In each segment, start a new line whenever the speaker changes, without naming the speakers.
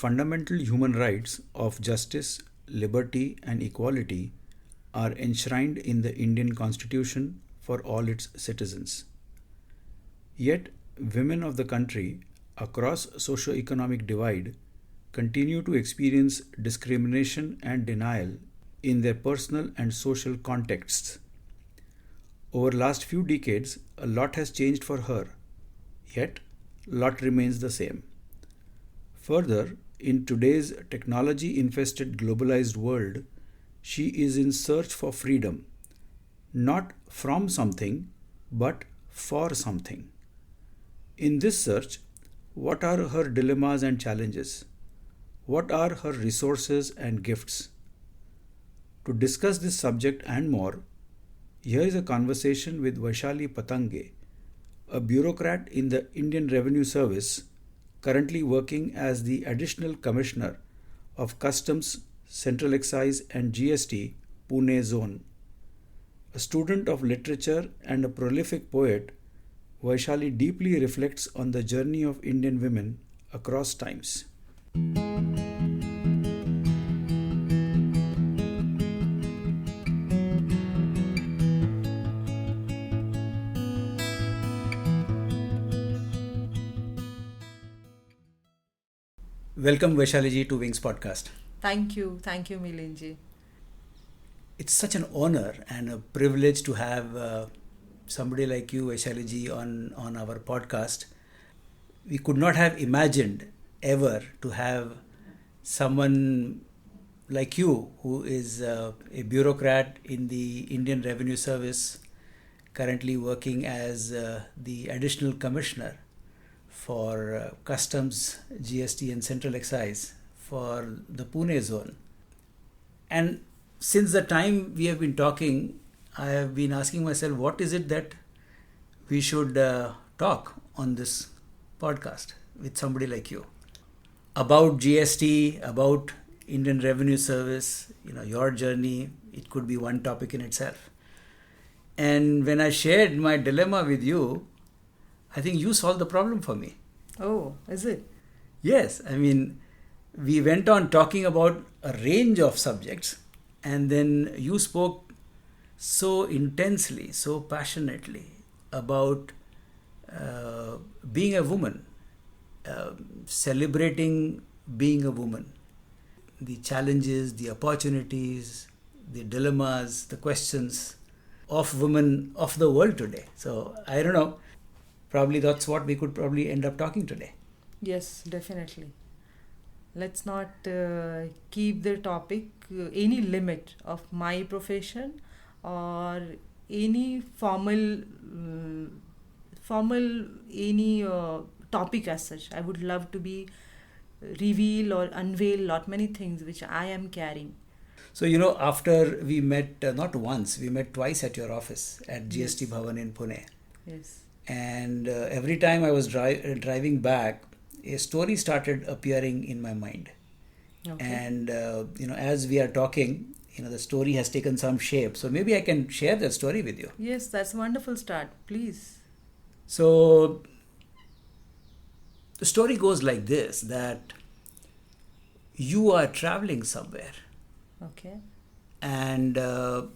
fundamental human rights of justice, liberty, and equality are enshrined in the Indian Constitution for all its citizens. Yet, women of the country across socio-economic divide continue to experience discrimination and denial in their personal and social contexts. Over last few decades, a lot has changed for her, yet lot remains the same. Further, in today's technology-infested globalized world, she is in search for freedom, not from something, but for something. In this search, what are her dilemmas and challenges? What are her resources and gifts? To discuss this subject and more, here is a conversation with Vaishali Patange, a bureaucrat in the Indian Revenue Service, currently working as the Additional Commissioner of Customs, Central Excise and GST, Pune Zone. A student of literature and a prolific poet, Vaishali deeply reflects on the journey of Indian women across times. Welcome Vaishali ji to Wings Podcast.
Thank you, Milinji.
It's such an honor and a privilege to have somebody like you, Vaishali ji, on our podcast. We could not have imagined ever to have someone like you who is a bureaucrat in the Indian Revenue Service, currently working as the Additional Commissioner for Customs, GST and Central Excise for the Pune Zone. And since the time we have been talking, I have been asking myself, what is it that we should talk on this podcast with somebody like you? About GST, about Indian Revenue Service, your journey, it could be one topic in itself. And when I shared my dilemma with you, I think you solved the problem for me.
Oh, is it?
Yes, we went on talking about a range of subjects, and then you spoke so intensely, so passionately about being a woman, celebrating being a woman, the challenges, the opportunities, the dilemmas, the questions of women of the world today. So I don't know, probably that's what we could probably end up talking today.
Yes, definitely. Let's not keep the topic any limit of my profession or any formal any topic as such. I would love to be reveal or unveil lot many things which I am carrying.
So, after we met, not once, we met twice at your office at GST Bhavan in Pune.
Yes.
And every time I was driving back, a story started appearing in my mind.
Okay.
And, as we are talking, the story has taken some shape. So maybe I can share that story with you.
Yes, that's a wonderful start. Please.
So the story goes like this, that you are traveling somewhere.
Okay.
And the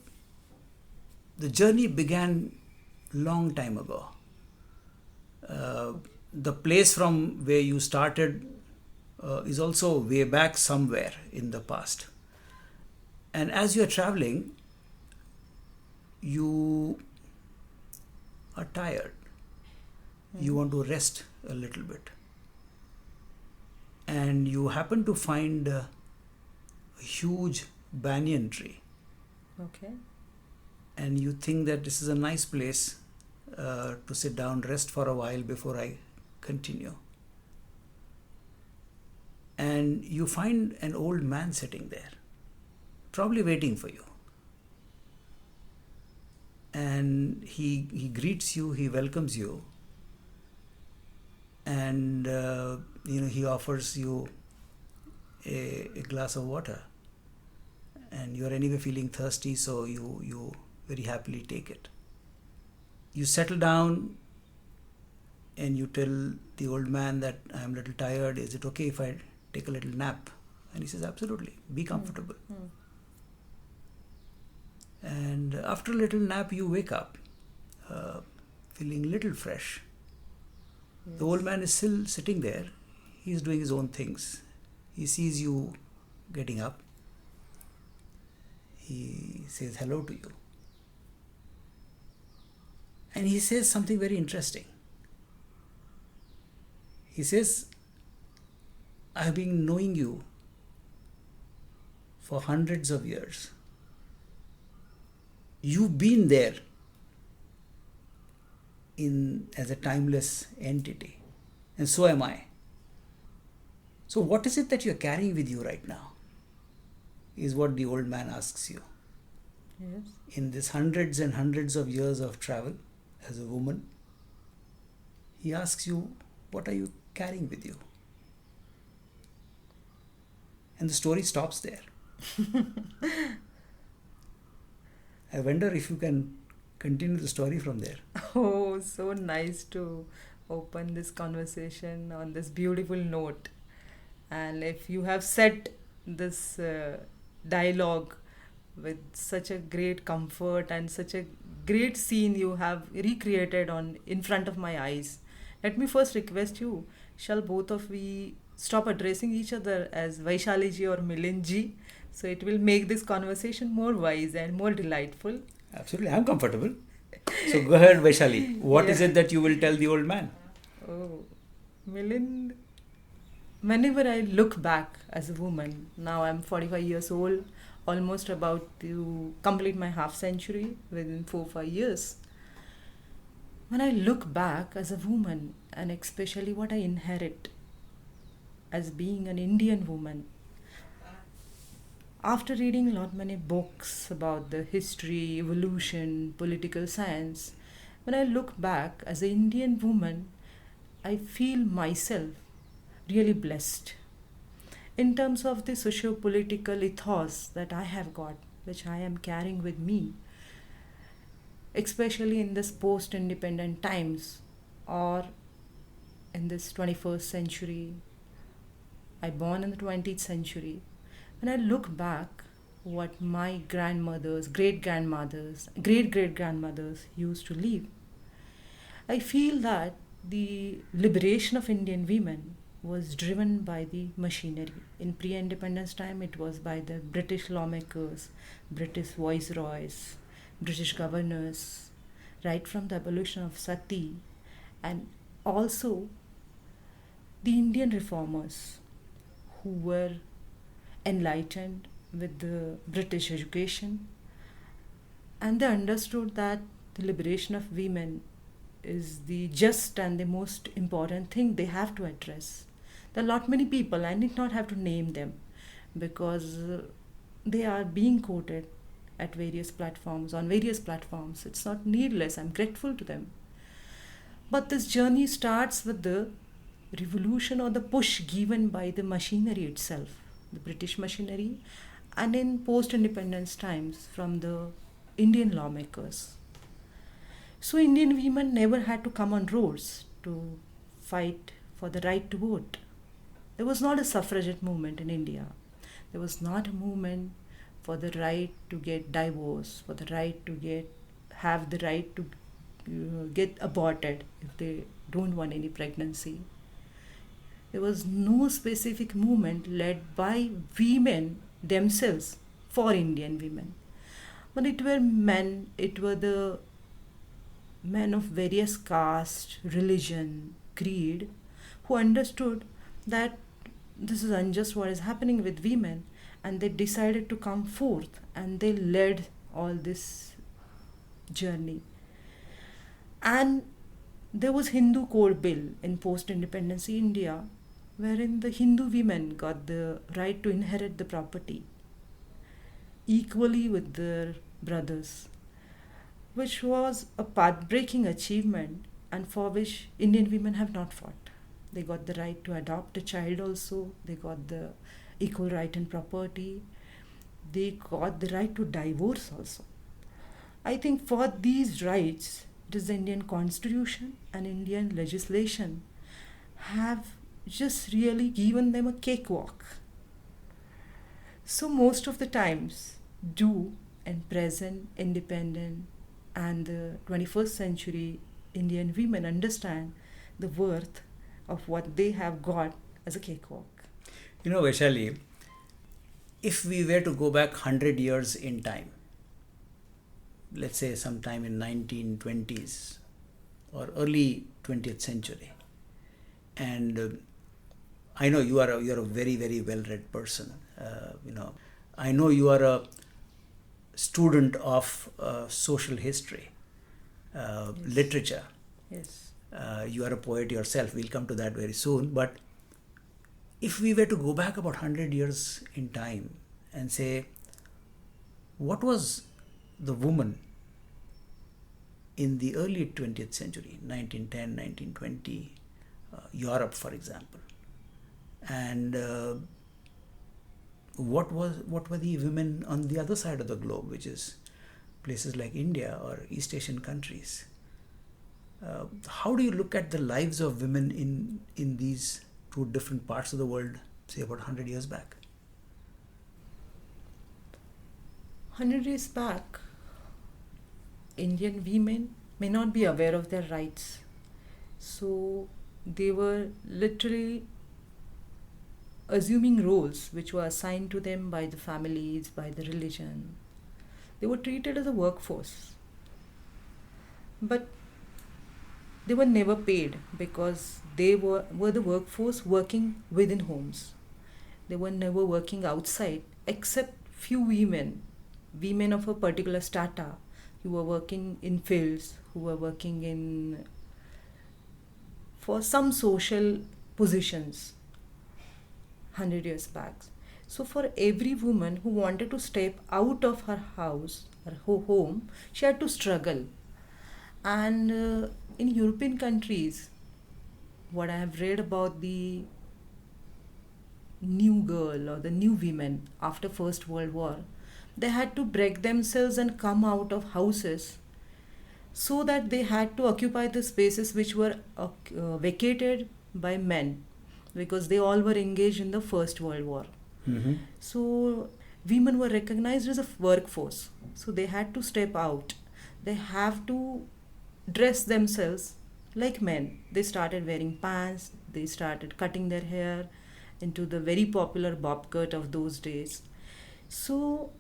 journey began long time ago. The place from where you started is also way back somewhere in the past. And as you are traveling, you are tired. You want to rest a little bit. And you happen to find a huge banyan tree.
Okay.
And you think that this is a nice place to sit down, rest for a while before I continue. And you find an old man sitting there, probably waiting for you. And he greets you, he welcomes you, and he offers you a glass of water. And you're anyway feeling thirsty, so you very happily take it. You settle down and you tell the old man that I'm a little tired. Is it okay if I
take a little nap? And he says, absolutely, be comfortable. And after a little nap, you wake up feeling a little fresh.
Yes.
The old man is still sitting there. He's doing his own things. He sees you getting up. He says hello to you. And he says something very interesting. He says, I have been knowing you for hundreds of years. You've been there as a timeless entity, and so am I. So what is it that you're carrying with you right now? Is what the old man asks you.
Yes.
In this hundreds and hundreds of years of travel as a woman, he asks you, what are you carrying with you? And the story stops there. I wonder if you can continue the story from there.
Oh, so nice to open this conversation on this beautiful note. And if you have set this dialogue with such a great comfort and such a great scene you have recreated in front of my eyes, let me first request you, shall both of we stop addressing each other as Vaishali ji or Milind ji? So it will make this conversation more wise and more delightful.
Absolutely, I'm comfortable. So go ahead, Vaishali. What is it that you will tell the old man?
Oh, Milind, whenever I look back as a woman, now I'm 45 years old, almost about to complete my half century within 4-5 years. When I look back as a woman, and especially what I inherit as being an Indian woman, after reading a lot many books about the history, evolution, political science, when I look back as an Indian woman, I feel myself really blessed in terms of the socio-political ethos that I have got, which I am carrying with me, especially in this post-independent times or in this 21st century. I born in the 20th century. When I look back what my grandmothers, great-grandmothers, great-great-grandmothers used to live, I feel that the liberation of Indian women was driven by the machinery. In pre-independence time, it was by the British lawmakers, British viceroys, British governors, right from the abolition of sati, and also the Indian reformers who were enlightened with the British education, and they understood that the liberation of women is the just and the most important thing they have to address. There are lot many people, I need not have to name them because they are being quoted at various platforms, on various platforms. It's not needless, I'm grateful to them. But this journey starts with the revolution or the push given by the machinery itself, the British machinery, and in post-independence times from the Indian lawmakers. So Indian women never had to come on roads to fight for the right to vote. There was not a suffragette movement in India. There was not a movement for the right to get divorce, for the right to have the right to get aborted if they don't want any pregnancy. There was no specific movement led by women themselves for Indian women. But it were the men of various caste, religion, creed, who understood that this is unjust what is happening with women, and they decided to come forth and they led all this journey. And there was Hindu Code Bill in post-independence India, wherein the Hindu women got the right to inherit the property equally with their brothers, which was a path-breaking achievement and for which Indian women have not fought. They got the right to adopt a child also, they got the equal right in property, they got the right to divorce also. I think for these rights, it is the Indian constitution and Indian legislation have just really given them a cakewalk. So most of the times, do and present, independent, and the 21st century Indian women understand the worth of what they have got as a cakewalk.
Vaishali, if we were to go back 100 years in time, let's say sometime in 1920s or early 20th century, and I know you're a very, very well-read person. I know you are a student of social history,
Yes.
literature.
Yes.
You are a poet yourself. We'll come to that very soon. But if we were to go back about 100 years in time and say, what was the woman in the early 20th century, 1910, 1920, Europe, for example, and what were the women on the other side of the globe, which is places like India or East Asian countries? How do you look at the lives of women in these two different parts of the world, say about 100 years back?
100 years back, Indian women may not be aware of their rights. So they were literally assuming roles which were assigned to them by the families, by the religion. They were treated as a workforce. But they were never paid because they were the workforce working within homes. They were never working outside except few women of a particular strata who were working in fields, who were working in for some social positions 100 years back. So for every woman who wanted to step out of her house or her home, she had to struggle. And in European countries, what I have read about the new girl or the new women after First World War, they had to break themselves and come out of houses so that they had to occupy the spaces which were vacated by men, because they all were engaged in the First World War.
Mm-hmm.
So women were recognized as a workforce. So they had to step out. They have to dress themselves like men. They started wearing pants. They started cutting their hair into the very popular bob cut of those days. So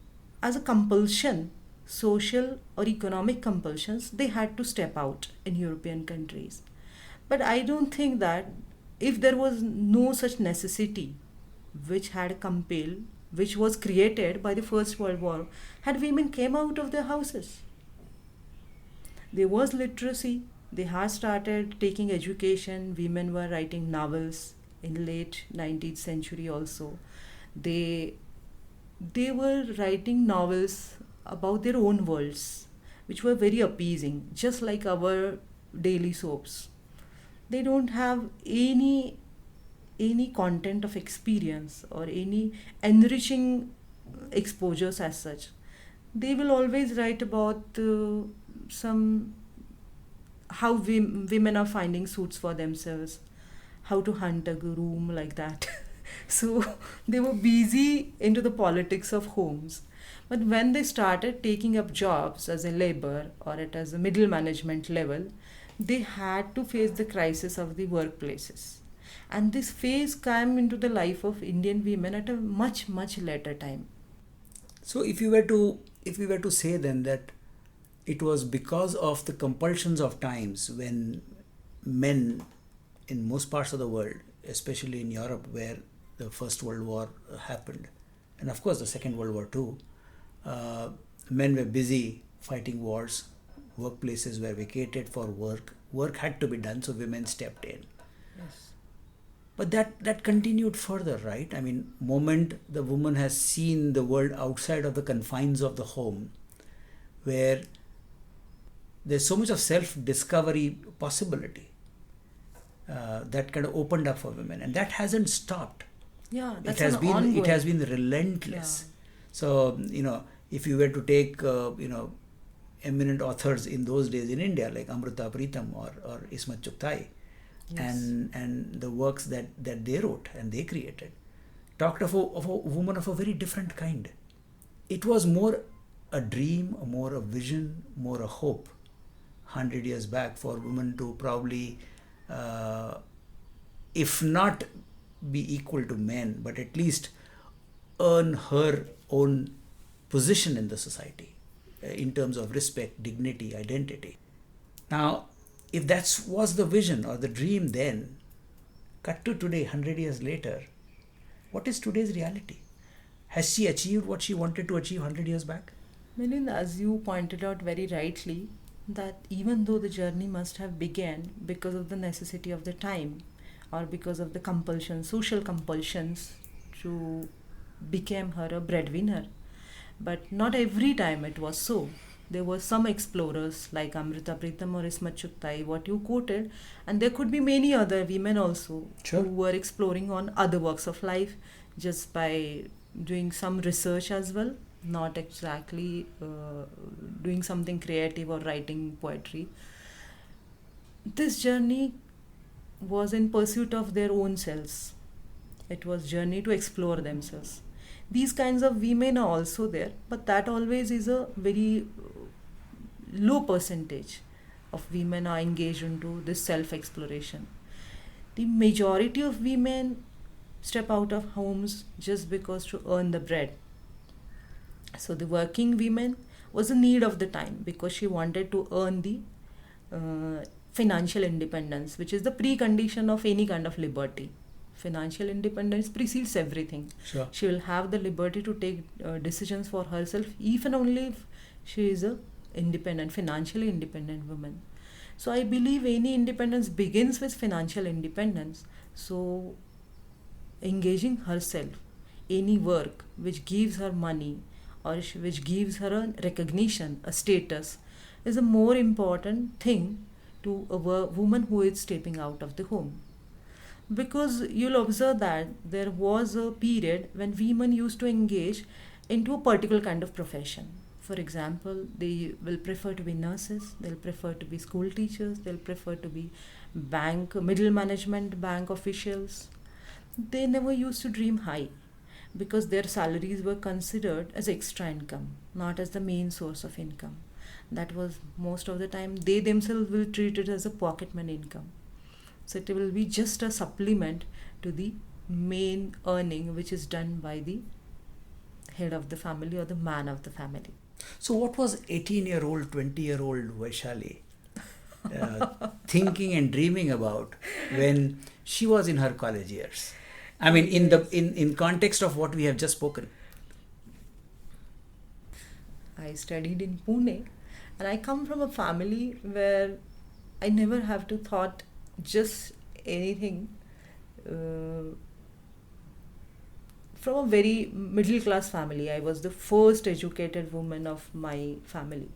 as a compulsion, social or economic compulsions, they had to step out in European countries. But I don't think that if there was no such necessity which had compelled, which was created by the First World War, had women came out of their houses. There was literacy. They had started taking education. Women were writing novels in late 19th century also. They were writing novels about their own worlds, which were very appeasing, just like our daily soaps. They don't have any content of experience or any enriching exposures as such. They will always write about some how women are finding suits for themselves, how to hunt a groom, like that. So they were busy into the politics of homes. But when they started taking up jobs as a labor or as a middle management level, they had to face the crisis of the workplaces. And this phase came into the life of Indian women at a much, much later time.
So if we were to say then that it was because of the compulsions of times when men in most parts of the world, especially in Europe where the First World War happened, and of course the Second World War too, men were busy fighting wars, workplaces were vacated for work had to be done, so women stepped in.
Yes.
But that continued further, right? I mean, moment the woman has seen the world outside of the confines of the home, where there's so much of self-discovery possibility that kind of opened up for women, and that hasn't stopped.
Yeah, that's
It has been relentless.
Yeah.
So if you were to take eminent authors in those days in India like Amrita Pritam or Ismat Chugtai,
Yes.
and the works that they wrote and they created talked of a woman of a very different kind. It was more a dream, more a vision, more a hope 100 years back for women to probably, if not be equal to men, but at least earn her own position in the society in terms of respect, dignity, identity. Now, if that was the vision or the dream then, cut to today, 100 years later, what is today's reality? Has she achieved what she wanted to achieve 100 years back?
Milind, as you pointed out very rightly, that even though the journey must have began because of the necessity of the time or because of the compulsions, social compulsions to become her a breadwinner, but not every time it was so. There were some explorers like Amrita Pritam or Ismat Chugtai, what you quoted, and there could be many other women also
Sure.
who were exploring on other walks of life just by doing some research as well, not exactly doing something creative or writing poetry. This journey was in pursuit of their own selves. It was journey to explore themselves. These kinds of women are also there, but that always is a very low percentage of women are engaged into this self exploration. The majority of women step out of homes just because to earn the bread. So the working women was a need of the time because she wanted to earn the financial independence, which is the precondition of any kind of liberty. Financial independence precedes everything.
Sure.
She will have the liberty to take decisions for herself, if and only if she is a independent, financially independent woman. So I believe any independence begins with financial independence. So engaging herself, any work which gives her money or which gives her a recognition, a status, is a more important thing to a woman who is stepping out of the home. Because you'll observe that there was a period when women used to engage into a particular kind of profession. For example, they will prefer to be nurses, they'll prefer to be school teachers, they'll prefer to be bank, middle management, bank officials. They never used to dream high because their salaries were considered as extra income, not as the main source of income. That was most of the time they themselves will treat it as a pocket money income. So it will be just a supplement to the main earning which is done by the head of the family or the man of the family.
So, what was 18-year-old, 20-year-old Vaishali thinking and dreaming about when she was in her college years? I mean, in context of what we have just spoken.
I studied in Pune, and I come from a family where I never have to thought just anything from a very middle class family. I was the first educated woman of my family.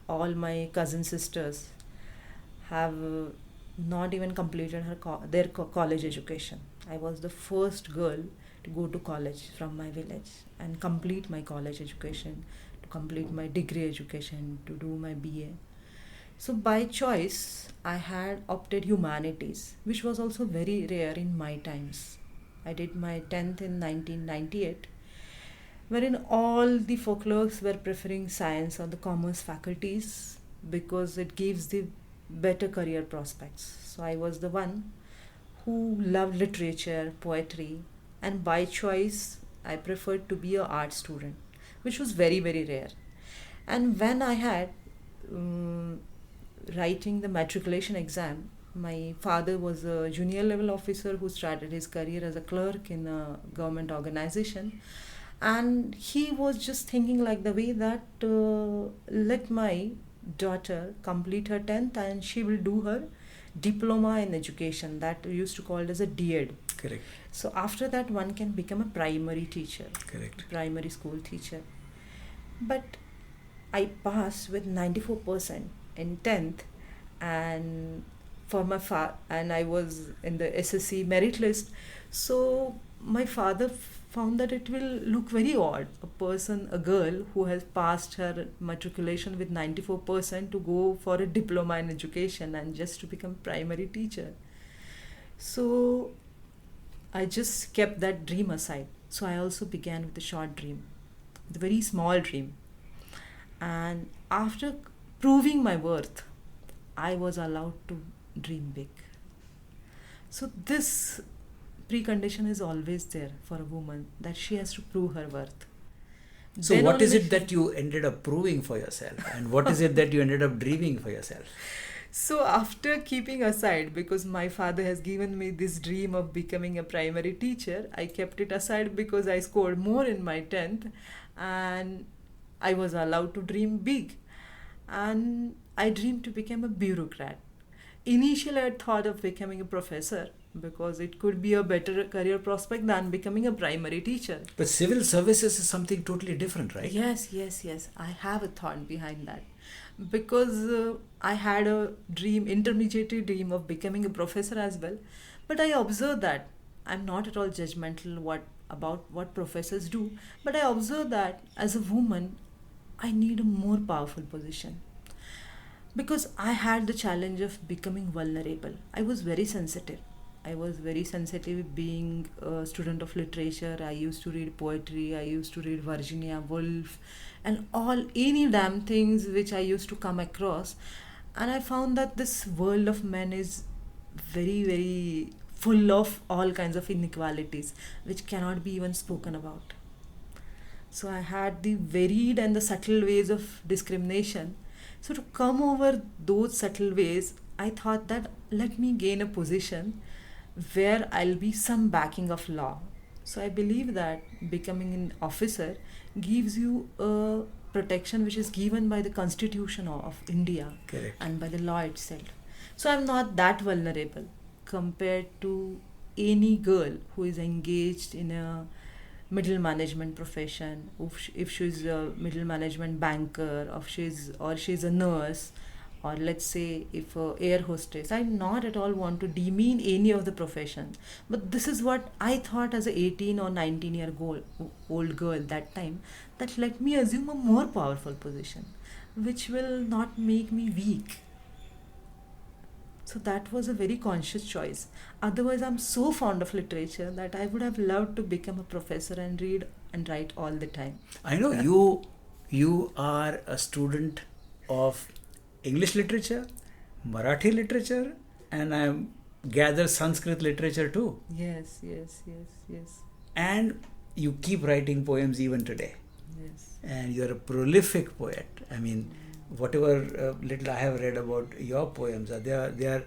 All my cousin sisters have not even completed their college education. I was the first girl to go to college from my village and complete my college education, to complete my degree education, to do my BA. So by choice, I had opted humanities, which was also very rare in my times. I did my 10th in 1998, wherein all the folklores were preferring science or the commerce faculties because it gives the better career prospects. So I was the one who loved literature, poetry, and by choice, I preferred to be an art student, which was very, very rare. And when I had writing the matriculation exam, my father was a junior level officer who started his career as a clerk in a government organization, and he was just thinking like the way that let my daughter complete her 10th and she will do her diploma in education, that used to call it as a DED.
Correct.
So after that one can become a primary teacher.
Correct.
Primary school teacher. But I passed with 94% in 10th, and for my and I was in the SSC merit list. So my father found that it will look very odd, a girl who has passed her matriculation with 94% to go for a diploma in education and just to become primary teacher. So I just kept that dream aside. So I also began with a short dream, with a very small dream. And after proving my worth, I was allowed to dream big. So this precondition is always there for a woman, that she has to prove her worth.
So
Then
what is
only
it that you ended up proving for yourself, and what is it that you ended up dreaming for yourself?
So after keeping aside, because my father has given me this dream of becoming a primary teacher, I kept it aside because I scored more in my 10th and I was allowed to dream big. And I dreamed to become a bureaucrat. Initially, I thought of becoming a professor because it could be a better career prospect than becoming a primary teacher.
But civil services is something totally different, right?
Yes, yes, yes. I have a thought behind that. Because I had a dream, intermediate dream of becoming a professor as well. But I observed that I'm not at all judgmental about what professors do. But I observed that as a woman, I need a more powerful position. Because I had the challenge of becoming vulnerable. I was very sensitive. I was very sensitive being a student of literature. I used to read poetry, I used to read Virginia Woolf, and all any damn things which I used to come across. And I found that this world of men is very, very full of all kinds of inequalities which cannot be even spoken about. So I had the varied and the subtle ways of discrimination. So to come over those subtle ways, I thought that let me gain a position where I'll be some backing of law. So I believe that becoming an officer gives you a protection which is given by the Constitution of India.
Correct.
And by the law itself. So I'm not that vulnerable compared to any girl who is engaged in a middle management profession. If she's a middle management banker, or she's a nurse, or let's say if a air hostess. I not at all want to demean any of the profession, but this is what I thought as a 18 or 19-year-old girl that time, that let me assume a more powerful position which will not make me weak. So that was a very conscious choice. Otherwise, I'm so fond of literature that I would have loved to become a professor and read and write all the time.
I know you are a student of English literature, Marathi literature, and I gather Sanskrit literature too.
Yes, yes, yes, yes,
And you keep writing poems even today.
yes.
And you're a prolific poet. I mean, whatever little I have read about your poems, they are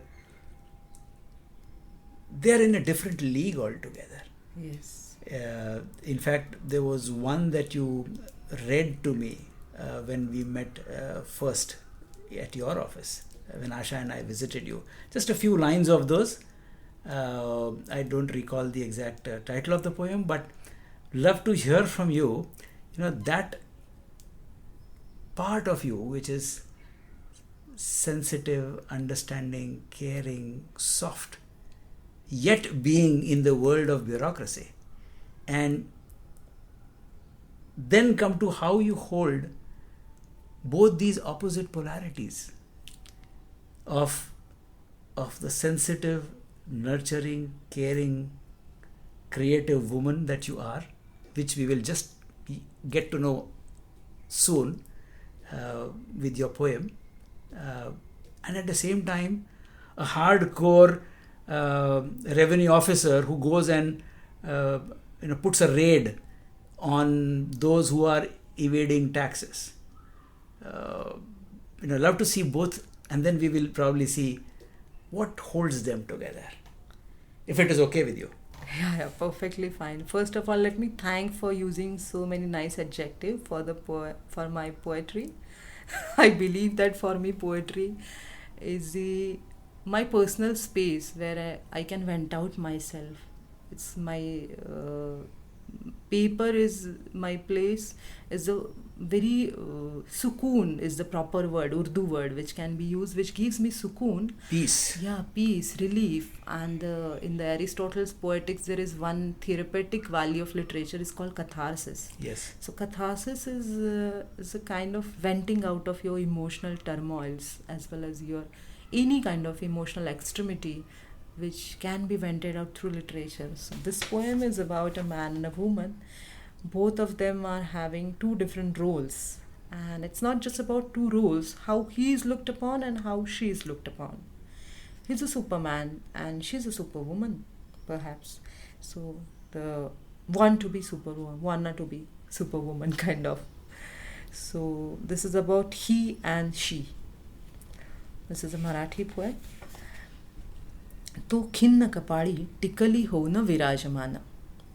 in a different league altogether.
Yes.
In fact, there was one that you read to me when we met first at your office, when Asha and I visited you. Just a few lines of those. I don't recall the exact title of the poem, but love to hear from you. You know, that part of you which is sensitive, understanding, caring, soft, yet being in the world of bureaucracy. And then come to how you hold both these opposite polarities of the sensitive, nurturing, caring, creative woman that you are, which we will just get to know soon with your poem, and at the same time a hardcore revenue officer who goes and puts a raid on those who are evading taxes. Love to see both, and then we will probably see what holds them together, if it is okay with you.
Yeah, perfectly fine. First of all, let me thank for using so many nice adjectives for for my poetry. I believe that for me, poetry is my personal space where I can vent out myself. It's my paper is my place. Is a very sukoon is the proper word, Urdu word, which can be used, which gives me sukoon.
Peace.
Yeah, peace, relief. And in the Aristotle's Poetics, there is one therapeutic value of literature is called catharsis.
Yes.
So catharsis is a kind of venting out of your emotional turmoils as well as your any kind of emotional extremity which can be vented out through literature. So this poem is about a man and a woman. Both of them are having two different roles. And it's not just about two roles, how he is looked upon and how she is looked upon. He's a superman and she's a superwoman, perhaps. So the one to be superwoman, one not to be superwoman, kind of. So this is about he and she. This is a Marathi poet. तो खिन्न कपाळी टिकली होऊन विराजमान,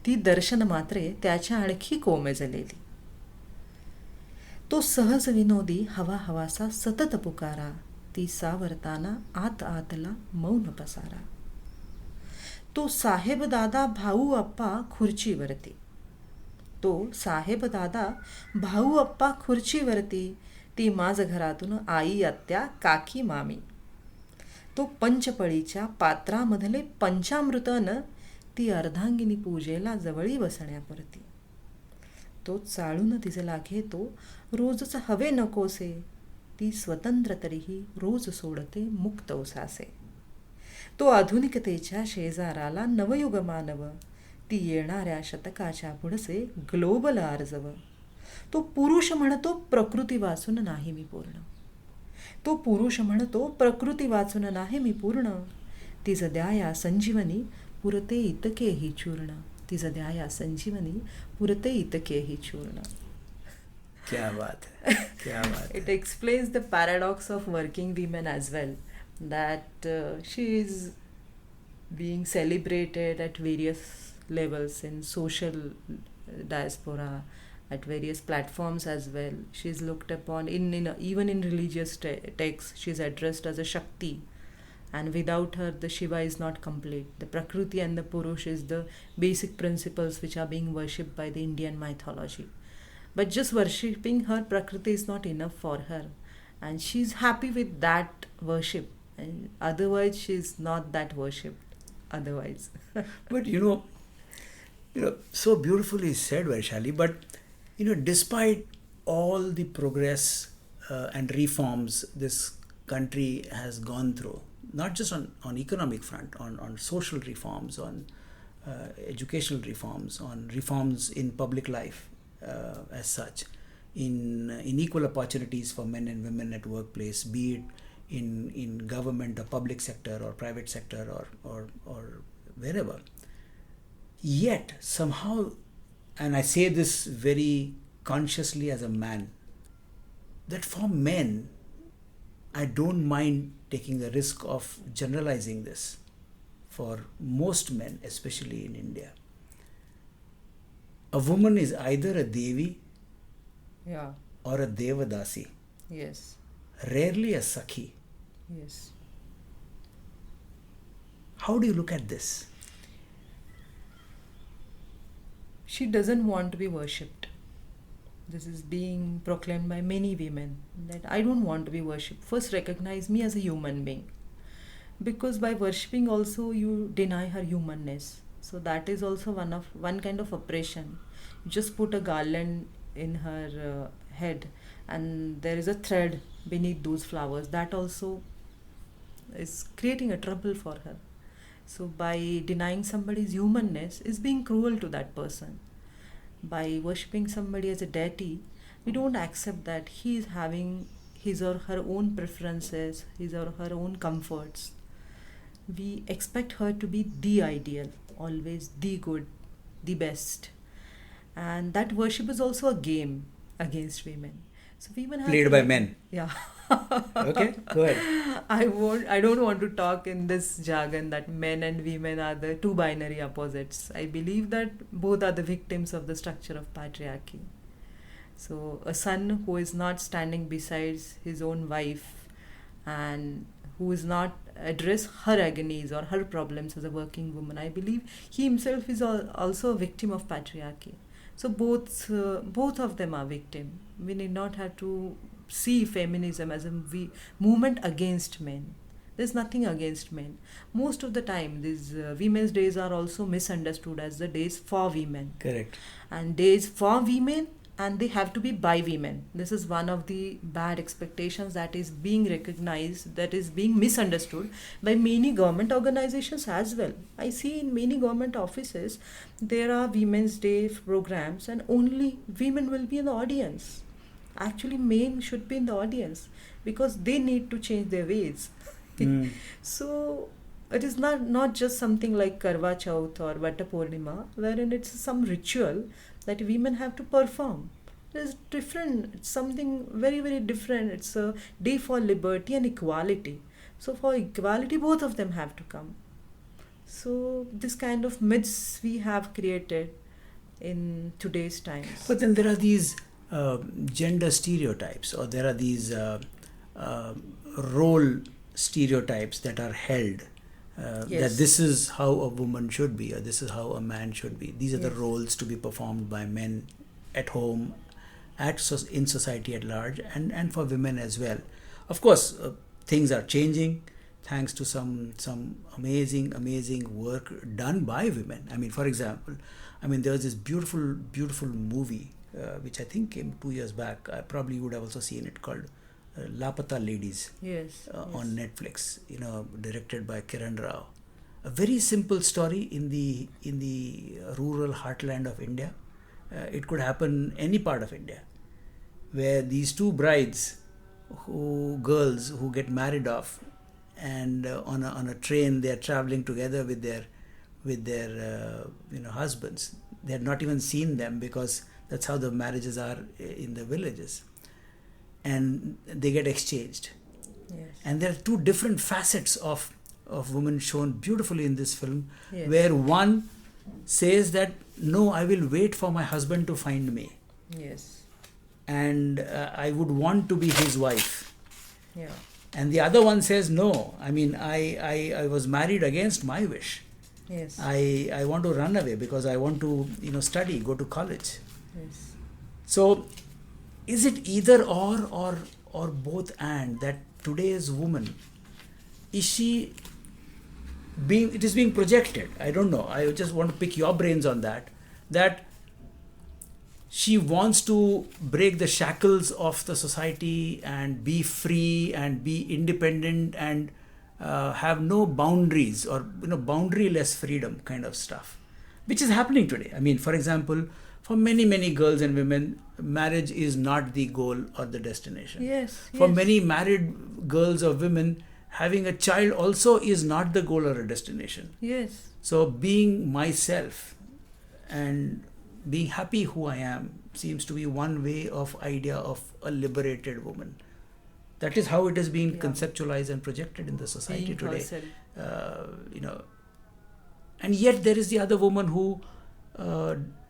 ती दर्शन मात्रे त्याच्या आणखी कोमेजलेली. तो सहज विनोदी हवा हवासा सतत पुकारा, ती सावरताना आत आतला मौन पसारा. तो साहेब दादा भाऊ अप्पा खुर्चीवरती, तो साहेब दादा भाऊ अप्पा खुर्चीवरती, ती माझ घरातून आई आत्या काकी मामी. तो पंचपळीच्या पात्रामधले पंचामृतन, ती अर्धांगिनी पूजेला जवळी बसण्यापुरती. तो चाळून तिजला घेतो रोजच हवे नकोसे, ती स्वतंत्र तरीही रोज सोडते मुक्त उसासे. तो आधुनिकतेच्या शेजाराला नवयुग मानव, ती येणाऱ्या शतकाच्या पुढचे ग्लोबल आर्जव. तो पुरुष म्हणतो प्रकृती वाचून नाही मी पूर्ण, तो पुरुष म्हणतो प्रकृती वाचून नाही मी पूर्ण. तिज द्याया संजीवनी पुरते इतकेही चूर्ण, तिज द्याया संजीवनी पुरते इतकेही चूर्ण.
क्या बात है, क्या बात है.
It explains the paradox of working women as well, that she is being celebrated at various levels in social diaspora, at various platforms as well. She is looked upon even in religious texts. She is addressed as a Shakti, and without her the Shiva is not complete. The Prakriti and the Purush is the basic principles which are being worshipped by the Indian mythology. But just worshipping her Prakriti is not enough for her, and she is happy with that worship, and otherwise she is not that worshipped otherwise.
But you know, so beautifully said, Vaishali. But despite all the progress and reforms this country has gone through, not just on economic front, on social reforms, on educational reforms, on reforms in public life as such, in equal opportunities for men and women at workplace, be it in government or public sector or private sector or wherever. Yet somehow, and I say this very consciously as a man, that for men, I don't mind taking the risk of generalizing this. For most men, especially in India, a woman is either a Devi,
Yeah.
or a Devadasi,
Yes.
rarely a Sakhi.
Yes.
How do you look at this?
She doesn't want to be worshipped. This is being proclaimed by many women, that I don't want to be worshipped. First, recognize me as a human being. Because by worshipping also you deny her humanness. So that is also one kind of oppression. You just put a garland in her head, and there is a thread beneath those flowers. That also is creating a trouble for her. So by denying somebody's humanness is being cruel to that person. By worshipping somebody as a deity, we don't accept that he is having his or her own preferences, his or her own comforts. We expect her to be the ideal, always the good, the best. And that worship is also a game against women. So women have
Played by men.
Yeah.
Okay, go ahead.
I don't want to talk in this jargon that men and women are the two binary opposites. I believe that both are the victims of the structure of patriarchy. So a son who is not standing beside his own wife and who is not address her agonies or her problems as a working woman, I believe he himself is also a victim of patriarchy. So both of them are victim. We need not have to see feminism as a movement against men. There's nothing against men. Most of the time, these women's days are also misunderstood as the days for women.
Correct.
And days for women and they have to be by women. This is one of the bad expectations that is being recognized, that is being misunderstood by many government organizations as well. I see in many government offices there are Women's Day programs and only women will be in the audience. Actually, men should be in the audience because they need to change their ways.
Mm.
So it is not just something like Karwa Chauth or Vata Purnima, wherein it's some ritual that women have to perform. It is different. It's something very, very different. It's a day for liberty and equality. So for equality, both of them have to come. So this kind of myths we have created in today's times.
But then there are these gender stereotypes, or there are these uh, role stereotypes that are held. That
Yes.
this is how a woman should be, or this is how a man should be. These are the
Yes.
roles to be performed by men at home, in society at large, and for women as well. Of course, things are changing thanks to some amazing work done by women. I mean, for example, there was this beautiful movie which I think came 2 years back. I probably would have also seen it, called Lapata Ladies,
Yes.
on Netflix. Directed by Kiran Rao. A very simple story in the rural heartland of India. It could happen any part of India, where these two brides, girls who get married off, and on a train they are traveling together with their husbands. They had not even seen them, because that's how the marriages are in the villages, and they get exchanged.
Yes.
And there are two different facets of women shown beautifully in this film,
Yes.
where one says that, no, I will wait for my husband to find me,
Yes.
and I would want to be his wife.
Yeah.
And the other one says, no, I was married against my wish.
Yes.
I want to run away because I want to study, go to college.
Yes.
So is it either or both, and that today's woman, is she it is being projected? I don't know. I just want to pick your brains on that she wants to break the shackles of the society and be free and be independent and have no boundaries, or boundaryless freedom kind of stuff, which is happening today. For example, for many girls and women, marriage is not the goal or the destination.
Yes.
For
yes.
many married girls or women, having a child also is not the goal or a destination.
Yes.
So being myself and being happy who I am seems to be one way of idea of a liberated woman. That is how it is being
Yeah.
conceptualized and projected in the society
Being
today.
herself.
And yet there is the other woman who,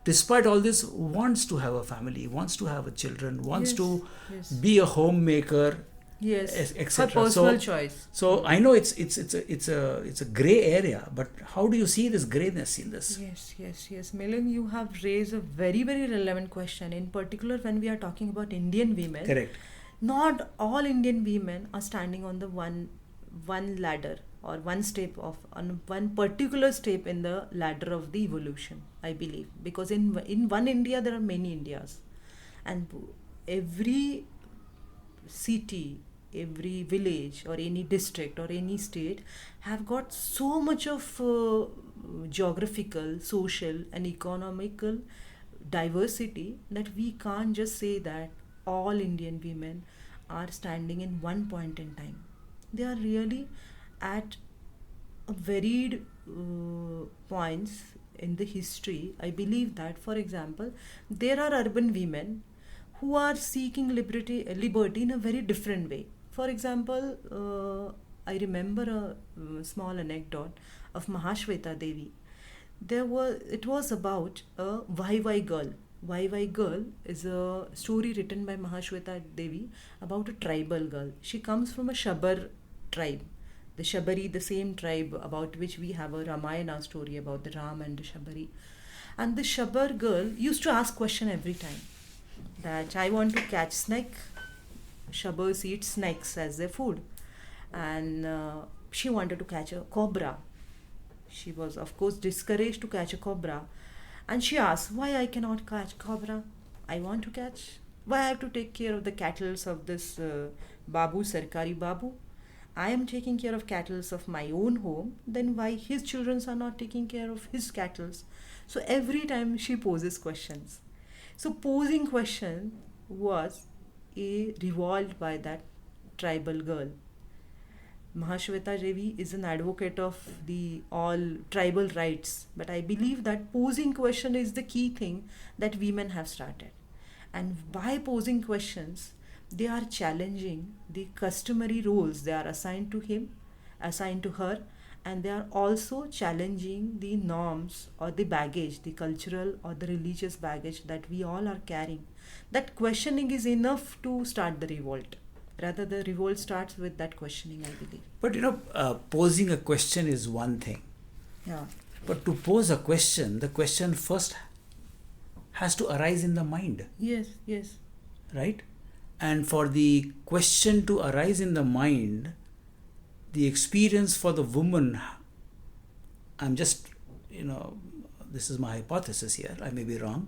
despite all this, wants to have a family, wants to have a children, wants
Yes,
to
yes.
be a homemaker,
Yes.
etc.
Her personal choice.
So I know it's a gray area, but how do you see this grayness in this?
Yes. Milan, you have raised a very, very relevant question. In particular, when we are talking about Indian women,
Correct.
not all Indian women are standing on the one ladder or on one particular step in the ladder of the evolution, I believe, because in one India there are many Indias, and every city, every village, or any district or any state have got so much of geographical, social and economical diversity that we can't just say that all Indian women are standing in one point in time. They are really at a varied points in the history. I believe that, for example, there are urban women who are seeking liberty in a very different way. For example, I remember a small anecdote of Mahashweta Devi. It was about a Vai girl. Vai girl is a story written by Mahashweta Devi about a tribal girl. She comes from a Shabar tribe. The Shabari, the same tribe about which we have a Ramayana story about the Ram and the Shabari. And the Shabar girl used to ask question every time that I want to catch snake. Shabars eat snakes as their food. And she wanted to catch a cobra. She was, of course, discouraged to catch a cobra. And she asked, why I cannot catch cobra? I want to catch. Why I have to take care of the cattle of this Babu, Sarkari Babu? I am taking care of cattle of my own home, then why his children are not taking care of his cattle? So every time she poses questions. So posing question was a revolt by that tribal girl. Mahashweta Devi is an advocate of the all tribal rights, but I believe that posing question is the key thing that women have started. And by posing questions, they are challenging the customary roles they are assigned to him, assigned to her, and they are also challenging the norms or the baggage, the cultural or the religious baggage that we all are carrying. That questioning is enough to start the revolt. Rather, the revolt starts with that questioning, I believe.
But posing a question is one thing.
Yeah.
But to pose a question, the question first has to arise in the mind.
Yes, yes.
Right? And for the question to arise in the mind, the experience for the woman, I'm just, this is my hypothesis here, I may be wrong.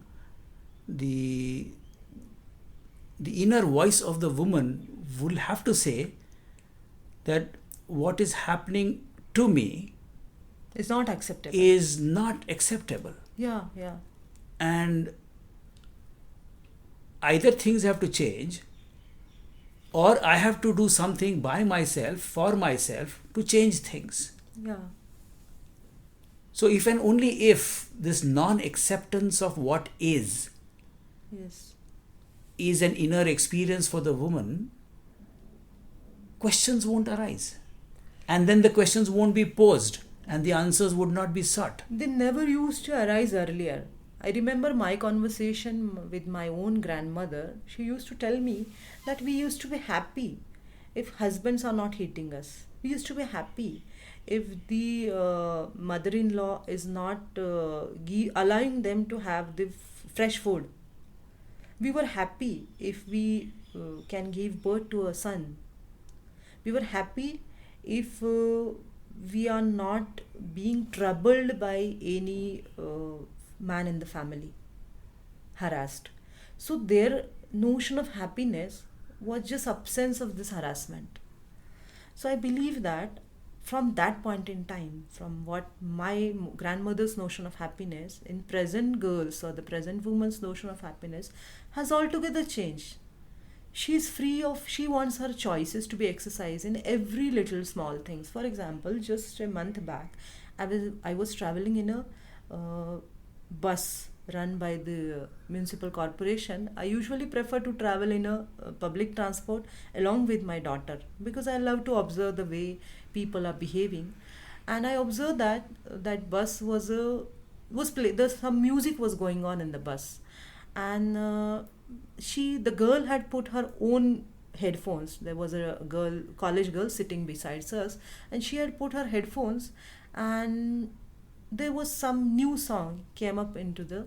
The inner voice of the woman will have to say that what is happening to me
It's not acceptable.
is not acceptable.
Yeah, yeah.
And either things have to change, or I have to do something by myself, for myself, to change things.
Yeah.
So if and only if this non-acceptance of what is
Yes.
an inner experience for the woman, questions won't arise. And then the questions won't be posed and the answers would not be sought.
They never used to arise earlier. I remember my conversation with my own grandmother. She used to tell me that we used to be happy if husbands are not hitting us. We used to be happy if the mother-in-law is not allowing them to have the fresh food. We were happy if we can give birth to a son. We were happy if we are not being troubled by any man in the family, harassed. So their notion of happiness was just absence of this harassment. So I believe that from that point in time, from what my grandmother's notion of happiness in present girls or the present woman's notion of happiness has altogether changed. She wants her choices to be exercised in every little small things. For example, just a month back, I was traveling in a bus run by the municipal corporation. I usually prefer to travel in a public transport along with my daughter because I love to observe the way people are behaving. And I observed that that bus some music was going on in the bus, and the girl had put her own headphones. There was a college girl sitting beside us, and she had put her headphones, and there was some new song came up into the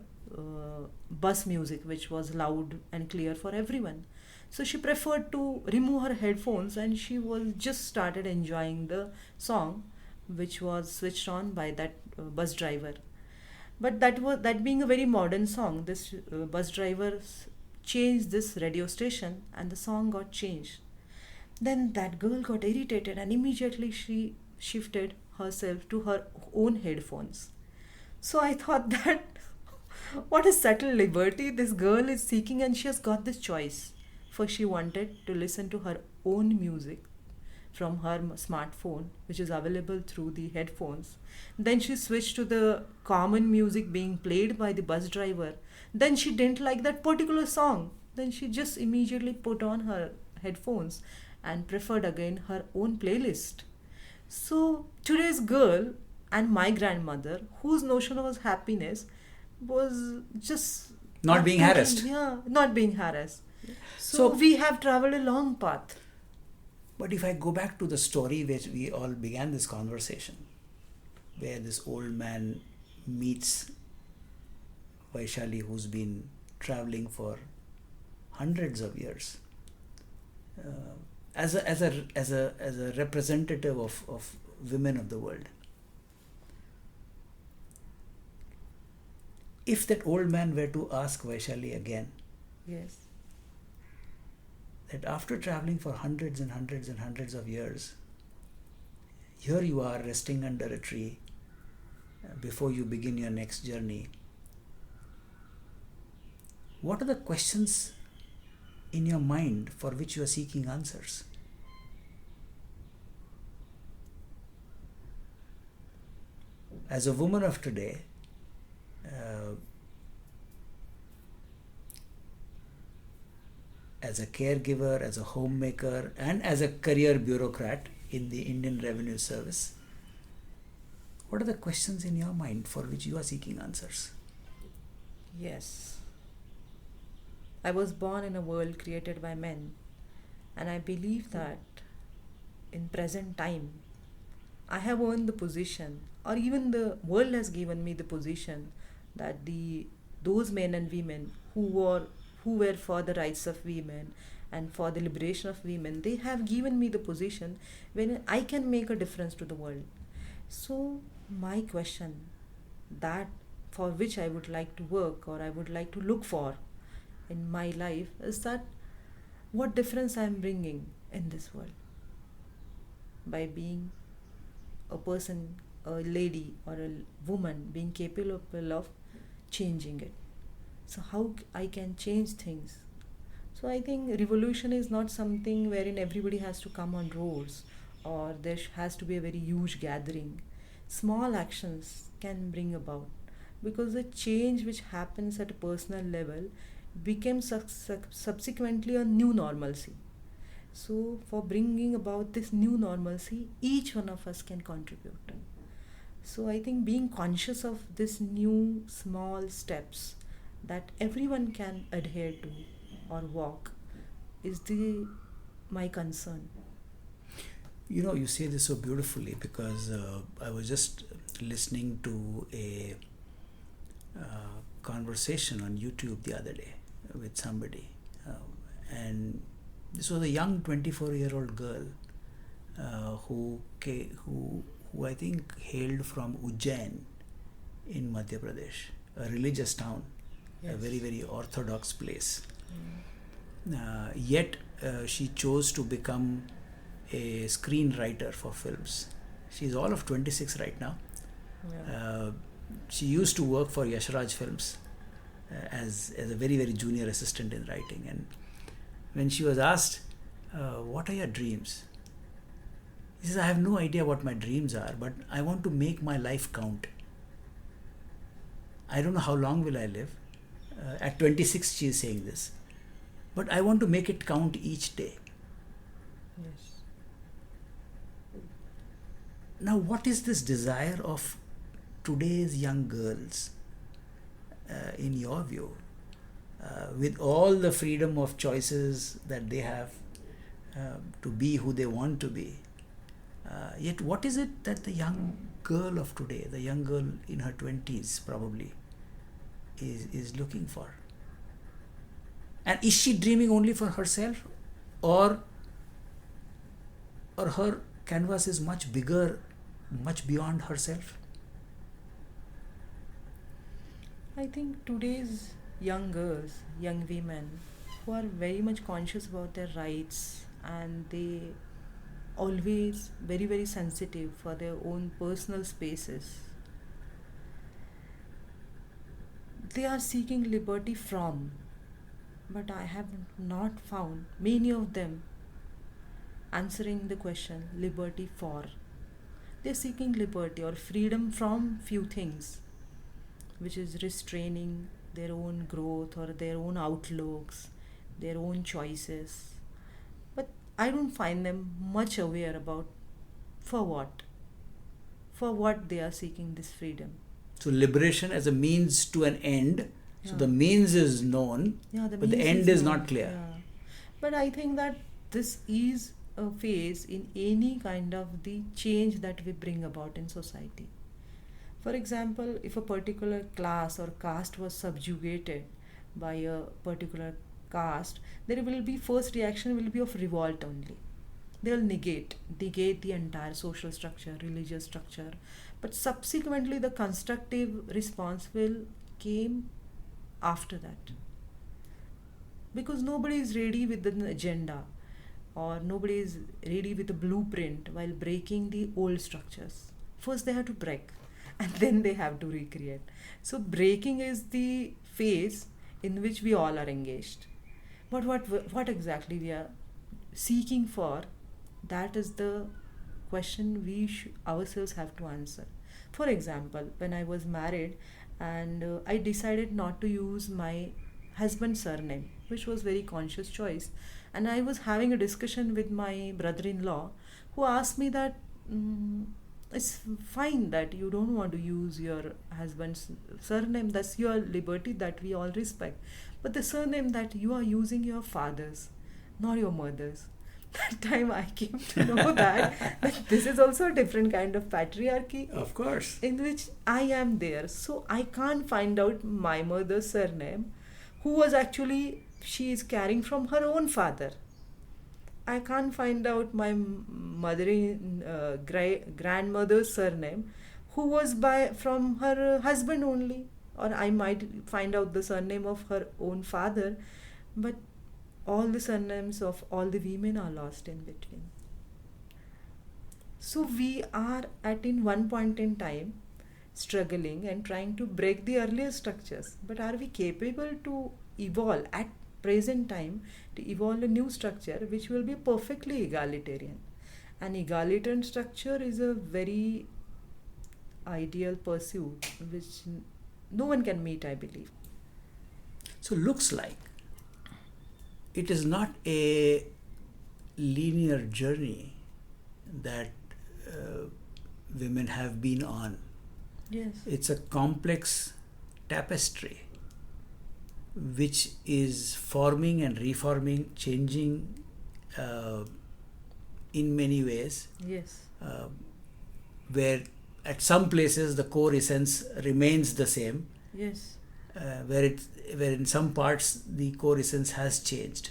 bus music, which was loud and clear for everyone. So she preferred to remove her headphones, and she was just started enjoying the song, which was switched on by that bus driver. But that being a very modern song, this bus driver changed this radio station, and the song got changed. Then that girl got irritated, and immediately she shifted herself to her own headphones. So I thought that what a subtle liberty this girl is seeking, and she has got this choice. First, she wanted to listen to her own music from her smartphone, which is available through the headphones. Then she switched to the common music being played by the bus driver. Then she didn't like that particular song. Then she just immediately put on her headphones and preferred again her own playlist. So today's girl and my grandmother, whose notion of happiness was just
Not being harassed.
Yeah, not being harassed. So we have traveled a long path.
But if I go back to the story which we all began this conversation, where this old man meets Vaishali, who's been traveling for hundreds of years, as a representative of women of the world. If that old man were to ask Vaishali again,
Yes.
That after traveling for hundreds and hundreds and hundreds of years, here you are resting under a tree before you begin your next journey. What are the questions in your mind for which you are seeking answers? As a woman of today, as a caregiver, as a homemaker, and as a career bureaucrat in the Indian Revenue Service, what are the questions in your mind for which you are seeking answers?
Yes. I was born in a world created by men, and I believe that in present time I have earned the position, or even the world has given me the position, that those men and women who were for the rights of women and for the liberation of women, they have given me the position when I can make a difference to the world. So my question, that for which I would like to work or I would like to look for in my life, is that what difference I am bringing in this world by being a person, a lady or a woman, being capable of changing it. So how I can change things. So I think revolution is not something wherein everybody has to come on roads, or there has to be a very huge gathering. Small actions can bring about, because the change which happens at a personal level becomes subsequently a new normalcy. So, for bringing about this new normalcy, each one of us can contribute. So, I think being conscious of this new small steps that everyone can adhere to or walk is the my concern.
You know, you say this so beautifully because I was just listening to a conversation on YouTube the other day with somebody, and this was a young 24-year-old girl who I think hailed from Ujjain in Madhya Pradesh, a religious town, a
Yes.
very, very orthodox place. Yet she chose to become a screenwriter for films. She's all of 26 right now.
Yeah.
She used to work for Yashraj Films as a very, very junior assistant in writing. And when she was asked, what are your dreams? She says, I have no idea what my dreams are, but I want to make my life count. I don't know how long will I live. At 26 she is saying this. But I want to make it count each day.
Yes.
Now, what is this desire of today's young girls, in your view, with all the freedom of choices that they have to be who they want to be? Yet, what is it that the young girl of today, the young girl in her 20s probably, is looking for? And is she dreaming only for herself, or her canvas is much bigger, much beyond herself?
I think today's young girls, young women, who are very much conscious about their rights, and they always very, very sensitive for their own personal spaces, they are seeking liberty from, but I have not found many of them answering the question liberty for. They're seeking liberty or freedom from few things, which is restraining their own growth or their own outlooks, their own choices. But I don't find them much aware about for what. For what they are seeking this freedom.
So liberation as a means to an end. So
Yeah.
the means is known,
Yeah,
but the
means
end is
known.
not clear.
Yeah. But I think that this is a phase in any kind of the change that we bring about in society. For example, if a particular class or caste was subjugated by a particular caste, there will be first reaction will be of revolt only. They will negate the entire social structure, religious structure. But subsequently the constructive response will came after that. because nobody is ready with an agenda, or nobody is ready with a blueprint while breaking the old structures. First, they have to break, and then they have to recreate. So, breaking is the phase in which we all are engaged. But what exactly we are seeking for, that is the question we ourselves have to answer. For example, when I was married and I decided not to use my husband's surname, which was very conscious choice, and I was having a discussion with my brother-in-law, who asked me that it's fine that you don't want to use your husband's surname, that's your liberty, that we all respect, but the surname that you are using, your father's, not your mother's. That time I came to know that this is also a different kind of patriarchy
Of course.
in which I am there. So I can't find out my mother's surname, who was actually, she is carrying from her own father. I can't find out my grandmother's surname, who was by from her husband only, or I might find out the surname of her own father, but all the surnames of all the women are lost in between. So we are at in one point in time struggling and trying to break the earlier structures, but are we capable to evolve at present time, to evolve a new structure which will be perfectly egalitarian? An egalitarian structure is a very ideal pursuit which no one can meet, I believe.
So looks like it is not a linear journey that women have been on.
Yes.
It's a complex tapestry which is forming and reforming, changing in many ways,
Yes.
where at some places the core essence remains the same,
Yes.
where in some parts the core essence has changed.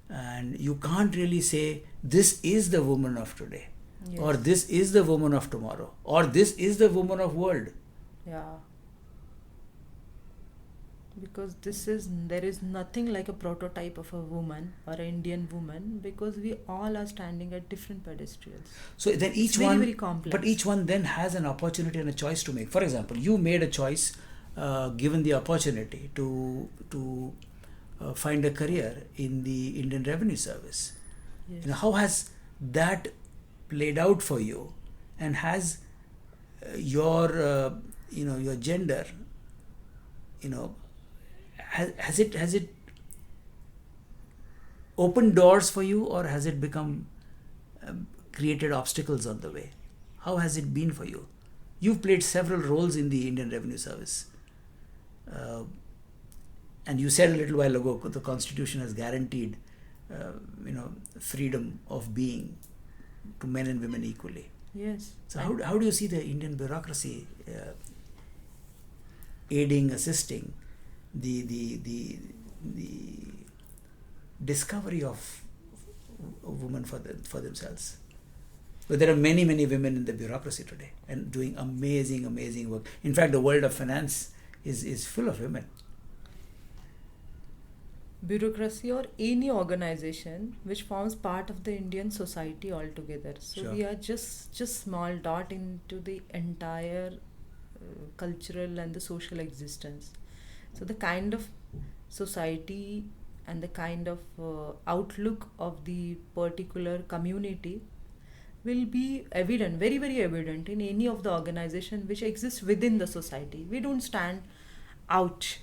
And you can't really say this is the woman of today,
Yes.
or this is the woman of tomorrow, or this is the woman of world.
Yeah. Because there is nothing like a prototype of a woman or an Indian woman, because we all are standing at different pedestals.
So then
It's
each
very,
one,
very complex.
but each one then has an opportunity and a choice to make. For example, you made a choice, given the opportunity to find a career in the Indian Revenue Service.
Yes.
How has that played out for you, and has your gender, has it opened doors for you, or has it become created obstacles on the way? How has it been for you? You've played several roles in the Indian Revenue Service, and you said a little while ago the Constitution has guaranteed freedom of being to men and women equally.
Yes.
So how do you see the Indian bureaucracy aiding, assisting the discovery of women for themselves? But there are many women in the bureaucracy today and doing amazing work. In fact, the world of finance is full of women.
Bureaucracy, or any organization which forms part of the Indian society altogether. So
Sure.
we are just small dot into the entire cultural and the social existence. So the kind of society and the kind of outlook of the particular community will be evident, very, very evident in any of the organization which exists within the society. We don't stand out.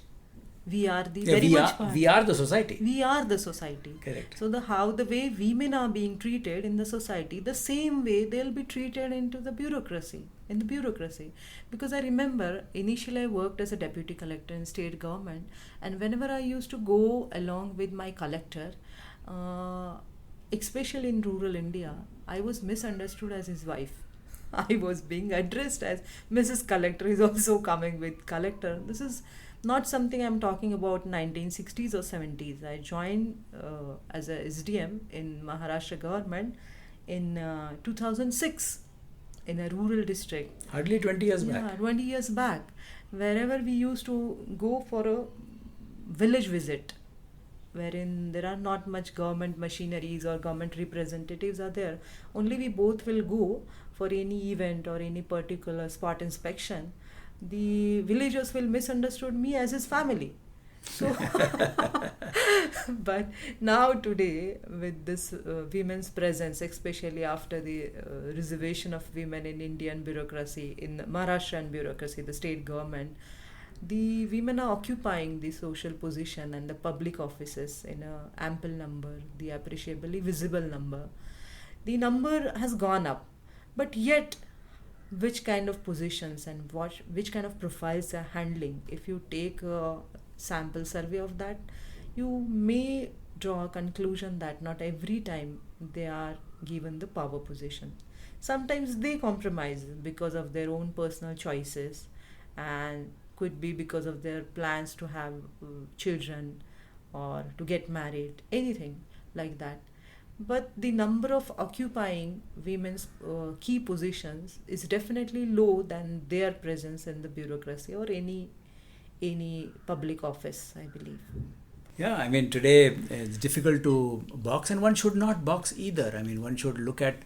We are the very much part.
We are the society.
We are the society.
Correct.
So the way women are being treated in the society, the same way they'll be treated in the bureaucracy. Because I remember initially I worked as a deputy collector in state government, and whenever I used to go along with my collector, especially in rural India, I was misunderstood as his wife. I was being addressed as Mrs. Collector. Is also coming with collector. This is not something I'm talking about 1960s or 70s. I joined as a SDM in Maharashtra government in 2006 in a rural district.
Hardly 20 years back.
Yeah, 20 years back. Wherever we used to go for a village visit, wherein there are not much government machineries or government representatives are there. Only we both will go for any event or any particular spot inspection. The villagers will misunderstood me as his family. So, but now today with this women's presence, especially after the reservation of women in Indian bureaucracy, in Maharashtrian bureaucracy, the state government, the women are occupying the social position and the public offices in a ample number, the appreciably visible number. The number has gone up, but yet which kind of positions and which kind of profiles they are handling, if you take a sample survey of that, you may draw a conclusion that not every time they are given the power position. Sometimes they compromise because of their own personal choices, and could be because of their plans to have children or to get married, anything like that. But the number of occupying women's key positions is definitely low than their presence in the bureaucracy or any public office, I believe.
Yeah, I mean, today it's difficult to box, and one should not box either. I mean, one should look at,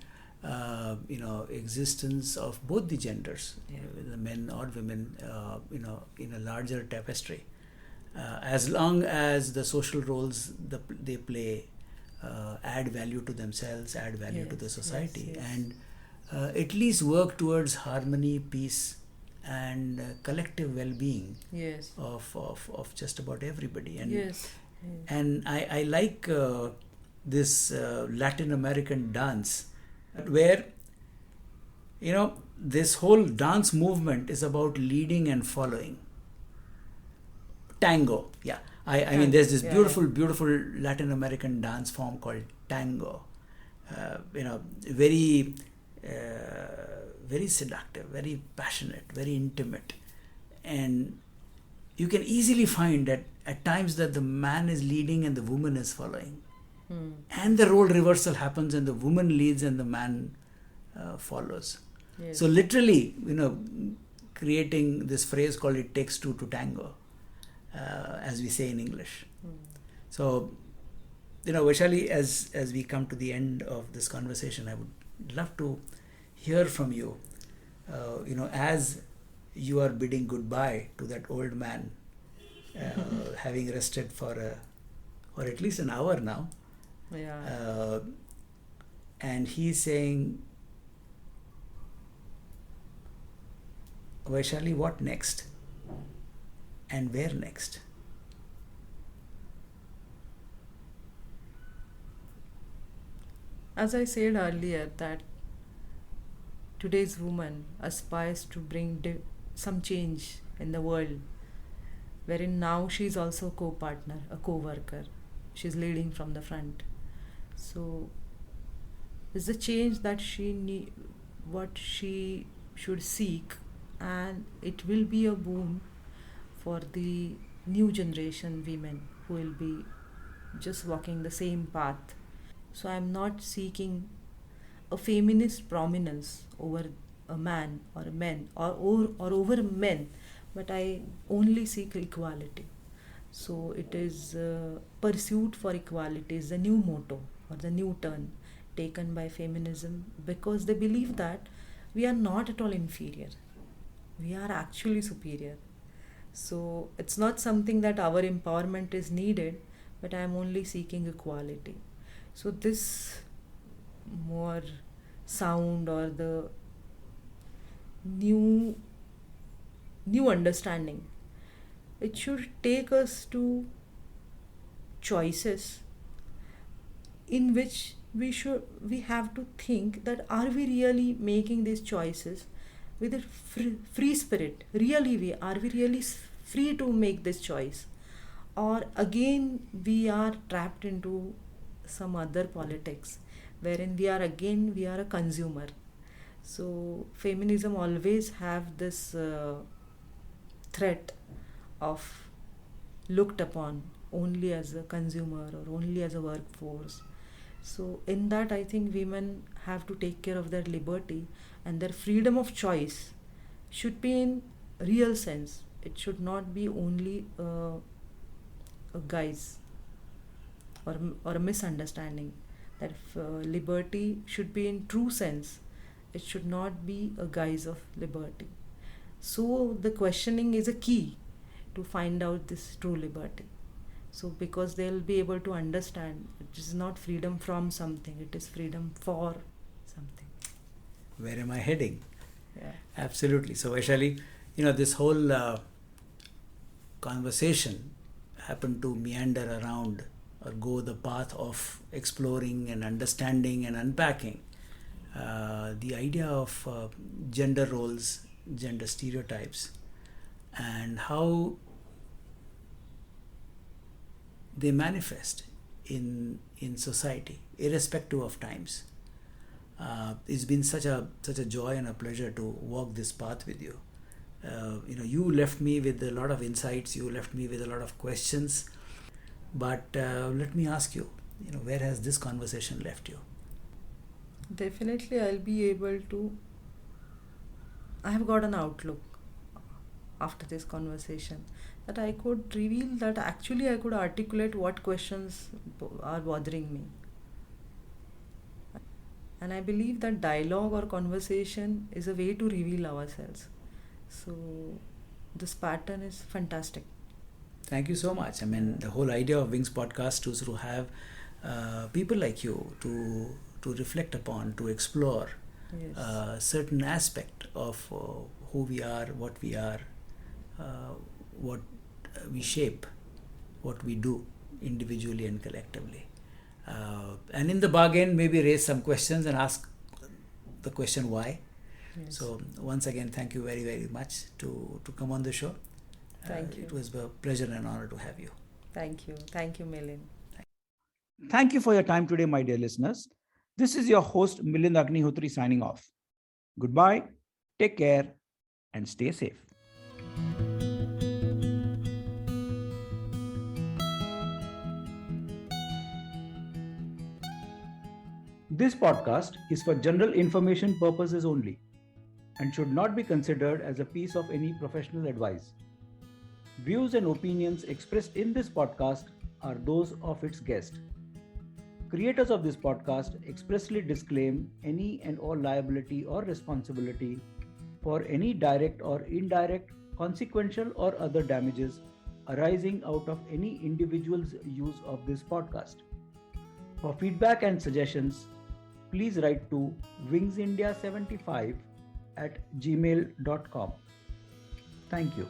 existence of both the genders,
Yeah.
the men or women, in a larger tapestry. As long as the social roles they play add value to themselves, add value to the
Yes,
society,
yes.
and at least work towards harmony, peace, and collective well-being
Yes.
of just about everybody. And
Yes.
and I like this Latin American dance, where this whole dance movement is about leading and following. Tango, yeah. I mean, there's this
Yeah,
beautiful Latin American dance form called tango. Very very seductive, very passionate, very intimate, and you can easily find that at times that the man is leading and the woman is following, and the role reversal happens and the woman leads and the man follows.
Yes.
So literally, creating this phrase called "it takes two to tango," as we say in English. So, Vaishali, as we come to the end of this conversation, I would love to hear from you. As you are bidding goodbye to that old man, having rested for at least an hour now,
Yeah.
and he's saying, Vaishali, what next? And where next?
As I said earlier, that today's woman aspires to bring some change in the world, wherein now she's also a co-partner, a co-worker. She's leading from the front. So, it's the change that what she should seek, and it will be a boon for the new generation women who will be just walking the same path. So I'm not seeking a feminist prominence over a man or a men or over men, but I only seek equality. So it is pursuit for equality is the new motto or the new turn taken by feminism, because they believe that we are not at all inferior. We are actually superior. So it's not something that our empowerment is needed, but I am only seeking equality. So this more sound or the new understanding, it should take us to choices in which we have to think that are we really making these choices with a free spirit, really we really free to make this choice, or again we are trapped into some other politics wherein we are a consumer. So feminism always have this threat of looked upon only as a consumer or only as a workforce. So in that, I think women have to take care of their liberty, and their freedom of choice should be in real sense. It should not be only a guise. or a misunderstanding that if, liberty should be in true sense, it should not be a guise of liberty. So the questioning is a key to find out this true liberty. So because they'll be able to understand it is not freedom from something, it is freedom for something.
Where am I heading?
Yeah.
Absolutely. So Vaishali, this whole conversation happened to meander around or go the path of exploring and understanding and unpacking the idea of gender roles, gender stereotypes, and how they manifest in society, irrespective of times. It's been such a joy and a pleasure to walk this path with you. You left me with a lot of insights. You left me with a lot of questions. But let me ask you, where has this conversation left you?
Definitely, I'll be able to. I have got an outlook after this conversation that I could reveal that actually I could articulate what questions are bothering me. And I believe that dialogue or conversation is a way to reveal ourselves. So, this pattern is fantastic.
Thank you so much. I mean, the whole idea of Wings podcast is to have people like you to reflect upon, to explore
Yes.
certain aspect of who we are, what we shape, what we do individually and collectively. And in the bargain, maybe raise some questions and ask the question why.
Yes.
So once again, thank you very, very much to come on the show.
Thank you.
It was a pleasure and an honor to have you.
Thank you. Thank you, Milind.
Thank you for your time today, my dear listeners. This is your host, Milind Agnihotri, signing off. Goodbye, take care, and stay safe. This podcast is for general information purposes only and should not be considered as a piece of any professional advice. Views and opinions expressed in this podcast are those of its guest. Creators of this podcast expressly disclaim any and all liability or responsibility for any direct or indirect, consequential or other damages arising out of any individual's use of this podcast. For feedback and suggestions, please write to wingsindia75@gmail.com. Thank you.